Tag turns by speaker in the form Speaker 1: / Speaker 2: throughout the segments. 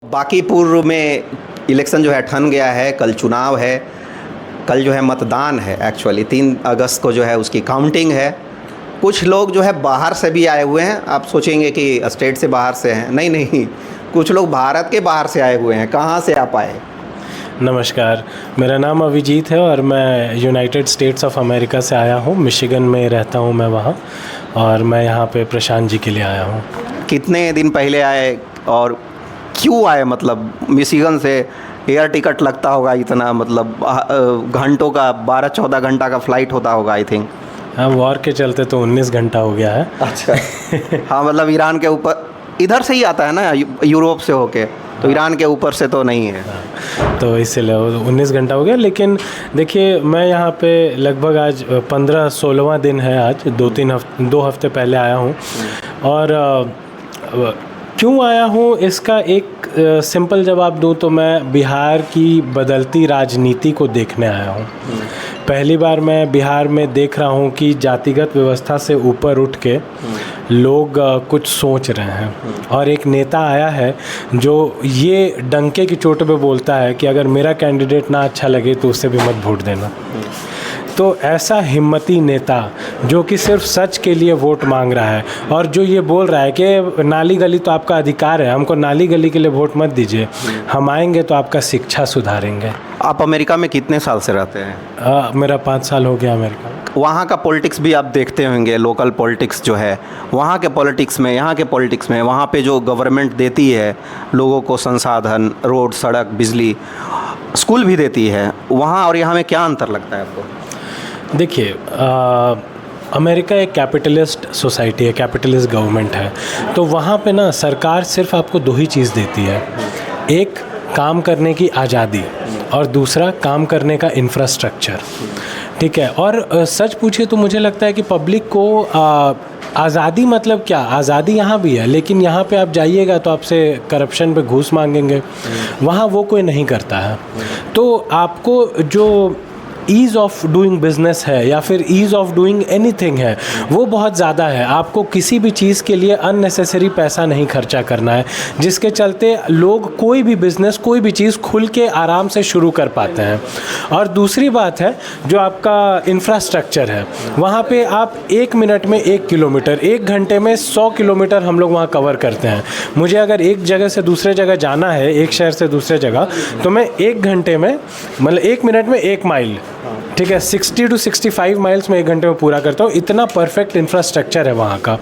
Speaker 1: बांकीपुर में इलेक्शन जो है ठन गया है, कल चुनाव है, कल जो है मतदान है। एक्चुअली 3 अगस्त को जो है उसकी काउंटिंग है। कुछ लोग जो है बाहर से भी आए हुए हैं। आप सोचेंगे कि स्टेट से बाहर से हैं, नहीं नहीं, कुछ लोग भारत के बाहर से आए हुए हैं। कहाँ से आप आए?
Speaker 2: नमस्कार, मेरा नाम अभिजीत है और मैं यूनाइटेड स्टेट्स ऑफ अमेरिका से आया हूँ। मिशिगन में रहता हूँ मैं वहाँ, और मैं यहाँ पे प्रशांत जी के लिए आया हूँ।
Speaker 1: कितने दिन पहले आए और क्यों आए? मतलब मिशिगन से एयर टिकट लगता होगा इतना, मतलब घंटों का, 12-14 घंटा का फ़्लाइट होता होगा आई थिंक।
Speaker 2: हाँ, वॉर के चलते तो 19 घंटा हो गया है।
Speaker 1: अच्छा हाँ, मतलब ईरान के ऊपर, इधर से ही आता है ना, यूरोप से होके, तो ईरान के ऊपर से तो नहीं है।
Speaker 2: तो इसीलिए 19 घंटा हो गया। लेकिन देखिए, मैं यहाँ पे लगभग आज 15-16वां दिन है। आज 2 हफ्ते पहले आया हूँ। और क्यों आया हूँ इसका एक सिंपल जवाब दूँ तो मैं बिहार की बदलती राजनीति को देखने आया हूँ। पहली बार मैं बिहार में देख रहा हूँ कि जातिगत व्यवस्था से ऊपर उठ के लोग कुछ सोच रहे हैं, और एक नेता आया है जो ये डंके की चोट पे बोलता है कि अगर मेरा कैंडिडेट ना अच्छा लगे तो उससे भी मत वोट देना। तो ऐसा हिम्मती नेता जो कि सिर्फ सच के लिए वोट मांग रहा है, और जो ये बोल रहा है कि नाली गली तो आपका अधिकार है, हमको नाली गली के लिए वोट मत दीजिए, हम आएंगे तो आपका शिक्षा सुधारेंगे।
Speaker 1: आप अमेरिका में कितने साल से रहते हैं?
Speaker 2: मेरा 5 साल हो गया अमेरिका।
Speaker 1: वहाँ का पॉलिटिक्स भी आप देखते होंगे, लोकल पॉलिटिक्स जो है, वहाँ के पॉलिटिक्स में, यहाँ के पॉलिटिक्स में, वहाँ पे जो गवर्नमेंट देती है लोगों को संसाधन, रोड, सड़क, बिजली, स्कूल भी देती है, वहाँ और यहाँ में क्या अंतर लगता है आपको?
Speaker 2: देखिए, अमेरिका एक कैपिटलिस्ट सोसाइटी है, कैपिटलिस्ट गवर्नमेंट है। तो वहाँ पे ना सरकार सिर्फ आपको 2 ही चीज़ देती है, एक काम करने की आज़ादी और दूसरा काम करने का इंफ्रास्ट्रक्चर। ठीक है। और सच पूछिए तो मुझे लगता है कि पब्लिक को आज़ादी मतलब क्या, आज़ादी यहाँ भी है, लेकिन यहाँ पे आप जाइएगा तो आपसे करप्शन पे घूस मांगेंगे, वहाँ वो कोई नहीं करता है। तो आपको जो ईज़ ऑफ डूइंग बिजनेस है या फिर ईज़ ऑफ डूइंग एनीथिंग है, वो बहुत ज़्यादा है। आपको किसी भी चीज़ के लिए अननेसेसरी पैसा नहीं खर्चा करना है, जिसके चलते लोग कोई भी बिज़नेस, कोई भी चीज़ खुल के आराम से शुरू कर पाते हैं। और दूसरी बात है जो आपका इंफ्रास्ट्रक्चर है, वहाँ पे आप 1 मिनट में 1 किलोमीटर, 1 घंटे में 100 किलोमीटर हम लोग वहाँ कवर करते हैं। मुझे अगर एक जगह से दूसरे जगह जाना है, एक शहर से दूसरे जगह, तो मैं 1 घंटे में, मतलब 1 मिनट में 1 माइल, ठीक है, 60 to 65 माइल्स में 1 घंटे में पूरा करता हूँ। इतना परफेक्ट इंफ्रास्ट्रक्चर है वहाँ का।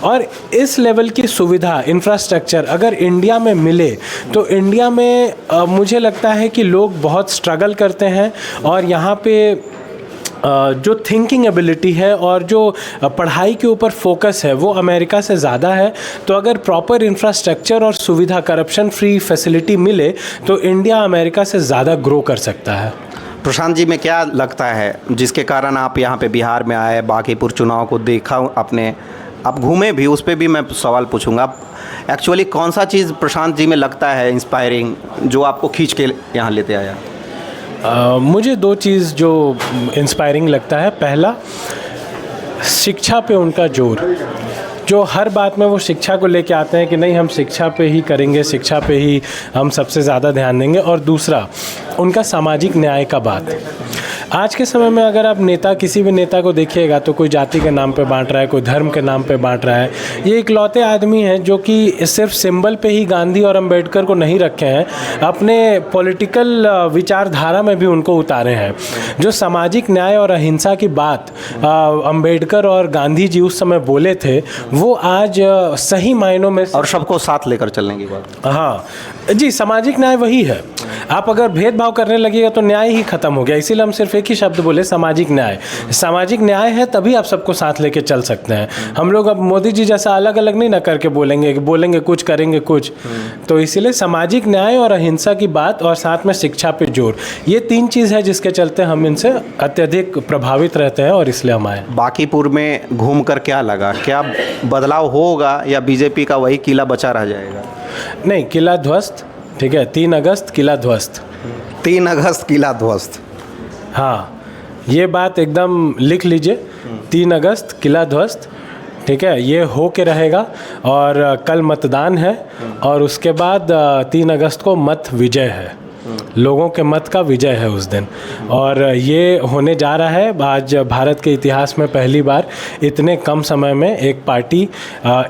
Speaker 2: और इस लेवल की सुविधा, इंफ्रास्ट्रक्चर अगर इंडिया में मिले तो इंडिया में मुझे लगता है कि लोग बहुत स्ट्रगल करते हैं, और यहाँ पे जो थिंकिंग एबिलिटी है और जो पढ़ाई के ऊपर फोकस है वो अमेरिका से ज़्यादा है। तो अगर प्रॉपर इंफ्रास्ट्रक्चर और सुविधा, करप्शन फ्री फैसिलिटी मिले तो इंडिया अमेरिका से ज़्यादा ग्रो कर सकता है।
Speaker 1: प्रशांत जी, में क्या लगता है जिसके कारण आप यहाँ पे बिहार में आए, बांकीपुर चुनाव को देखा आपने, आप घूमे भी, उस पर भी मैं सवाल पूछूंगा। एक्चुअली कौन सा चीज़ प्रशांत जी में लगता है इंस्पायरिंग, जो आपको खींच के यहाँ लेते आया?
Speaker 2: मुझे 2 चीज़ जो इंस्पायरिंग लगता है। पहला, शिक्षा पे उनका जोर, जो हर बात में वो शिक्षा को लेके आते हैं कि नहीं, हम शिक्षा पे ही करेंगे, शिक्षा पे ही हम सबसे ज़्यादा ध्यान देंगे। और दूसरा, उनका सामाजिक न्याय का बात। आज के समय में अगर आप नेता, किसी भी नेता को देखिएगा तो कोई जाति के नाम पे बांट रहा है, कोई धर्म के नाम पे बांट रहा है। ये इकलौते आदमी हैं जो कि सिर्फ सिंबल पे ही गांधी और अंबेडकर को नहीं रखे हैं, अपने पॉलिटिकल विचारधारा में भी उनको उतारे हैं। जो सामाजिक न्याय और अहिंसा की बात अंबेडकर और गांधी जी उस समय बोले थे, वो आज सही मायनों में,
Speaker 1: और सबको साथ लेकर चलने की बात।
Speaker 2: हाँ जी, सामाजिक न्याय वही है। आप अगर भेदभाव करने लगेगा तो न्याय ही खत्म हो गया। इसीलिए हम सिर्फ एक ही शब्द बोले, सामाजिक न्याय। सामाजिक न्याय है तभी आप सबको साथ लेके चल सकते हैं। हम लोग अब मोदी जी जैसा अलग अलग नहीं ना करके बोलेंगे कुछ, करेंगे कुछ। तो इसीलिए सामाजिक न्याय और अहिंसा की बात, और साथ में शिक्षा पे जोर, ये 3 चीज़ है जिसके चलते हम इनसे अत्यधिक प्रभावित रहते हैं, और इसलिए हम आए।
Speaker 1: बांकीपुर में घूम कर क्या लगा? क्या बदलाव होगा या बीजेपी का वही किला बचा रह जाएगा?
Speaker 2: नहीं, किला ध्वस्त, ठीक है, 3 अगस्त किला ध्वस्त।
Speaker 1: 3 अगस्त किला ध्वस्त,
Speaker 2: हाँ, ये बात एकदम लिख लीजिए। 3 अगस्त किला ध्वस्त, ठीक है, ये हो के रहेगा और कल मतदान है और उसके बाद 3 अगस्त को मत विजय है, लोगों के मत का विजय है उस दिन। और ये होने जा रहा है आज भारत के इतिहास में पहली बार इतने कम समय में एक पार्टी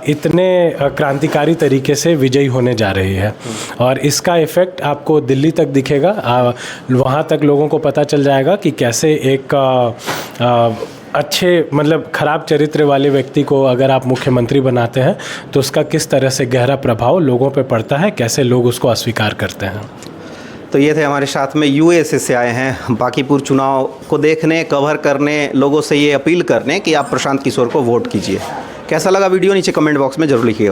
Speaker 2: इतने क्रांतिकारी तरीके से विजयी होने जा रही है। और इसका इफ़ेक्ट आपको दिल्ली तक दिखेगा, वहाँ तक लोगों को पता चल जाएगा कि कैसे एक अच्छे मतलब ख़राब चरित्र वाले व्यक्ति को अगर आप मुख्यमंत्री बनाते हैं तो उसका किस तरह से गहरा प्रभाव लोगों पे पड़ता है, कैसे लोग उसको अस्वीकार करते हैं।
Speaker 1: तो ये थे हमारे साथ में यूएसए से आए हैं बांकीपुर चुनाव को देखने, कवर करने, लोगों से ये अपील करने कि आप प्रशांत किशोर को वोट कीजिए। कैसा लगा वीडियो नीचे कमेंट बॉक्स में ज़रूर लिखिएगा।